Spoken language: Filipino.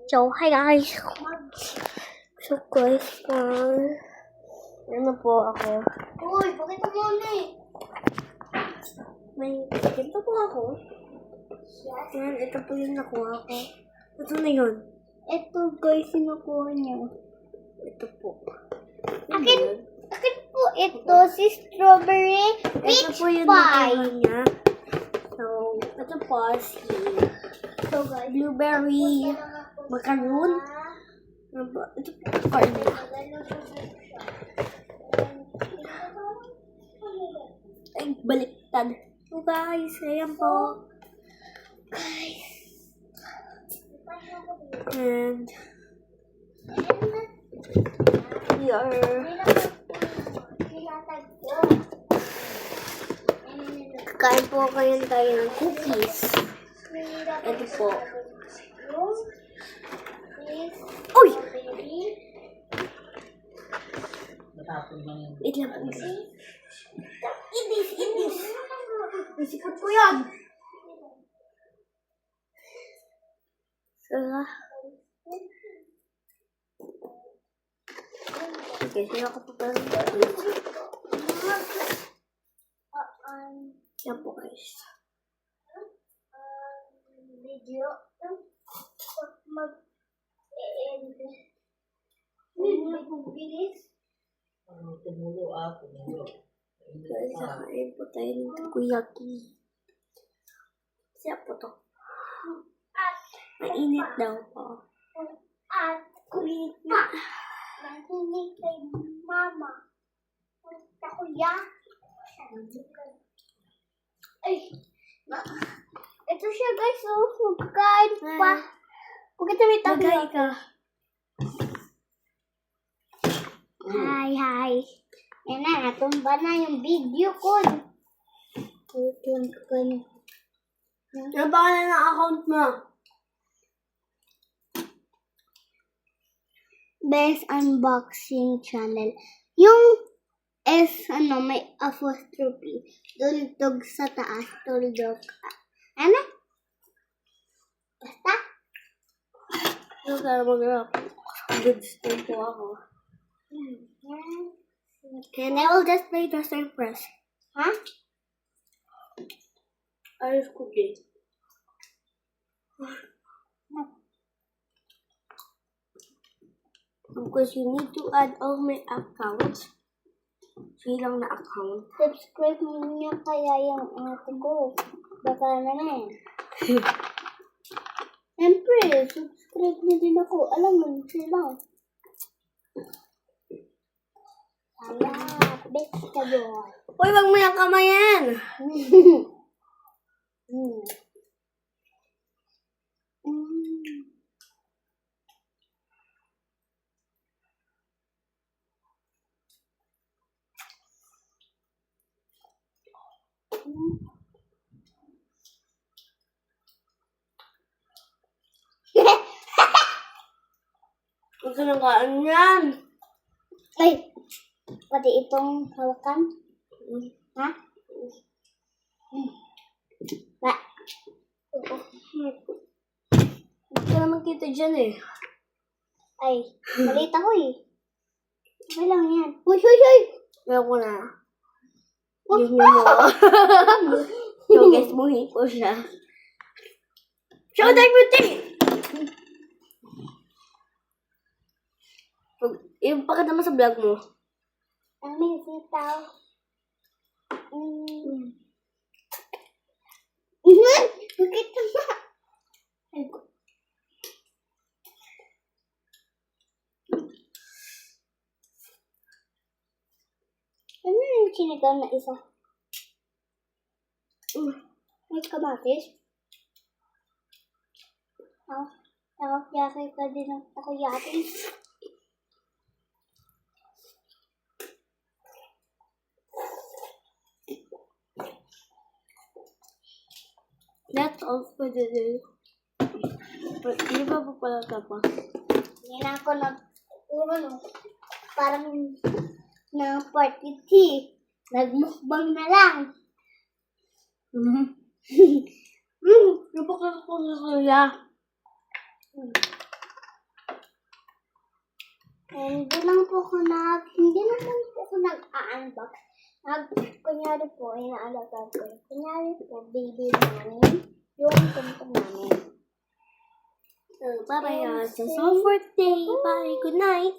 So, hi guys. So guys, ano po ako? Uy, bakit mo ulit? May ganito po ako. Yan, ito po yung nakuha ko. Ito na yun. Ito guys, sinukuha niya. Ito po. Akin po ito, si strawberry Ito peach po yung pie. nakuha niya. So, ito po si blueberry macaroon. Ano ba? Ito po card niya. Ay, baliktad. So guys, ayan po. Guys. And we are kakain po kayo tayo ng cookies. Ito po. Uy! Wait lang po. Indis! Nasikot ko yan! Okay, sino ako po parang yan po guys. Video. Guys, kakain po tayo ng takoyaki. Siya po to. Mainit daw po. At kulit na. Nahinig kay mama. Takoyaki. Ay. Ito siya guys. Oh, magkain pa. Huwag ito may takoyaki. ka. Hi. Yan na, natumba na yung video ko. Ano ba ka na ng account mo? Best Unboxing Channel. Yung S, may apostrophe. Duldog sa taas, duldog ka. Ano? Basta? Ano ka mag-rap? Good stay po ako. And I will just play the same press. Ha? Ayos ko din. Because you need to add all my accounts. Silang na account. Subscribe mo niya kaya yung ate ko. Baka na yan. Siyempre, subscribe na din ako. Alam mo, sila. Kaya, best ka yun. Uy, wag mo yung kamayan! Huwag ka nang kaan yan! Ay, pati itong hawakan. Ha? Ba? Hindi ka naman kita dyan eh. Ay, malit ako eh. Okay lang yan. Uy! Ayaw ko na. Yun mo. So guys, muhi ko siya. Show the beauty! Yung pakita naman sa vlog mo. Ang may sitaw. Bakit naman? Ano yung sinigaw na isa? May kamatis? Takoyaki ka din ng takoyaki. That's all for today. But hindi pa po pala tapos. Hindi na ako parang na party tea. Nagmukbang na lang. Napakakakaya. Hindi lang po ako hindi naman po ako nag-unbox. Kunyari po, inaalaga ko. Kunyari po, baby namin. Yung tuntun namin. So, bye-bye guys. That's all for today. Bye. Good night.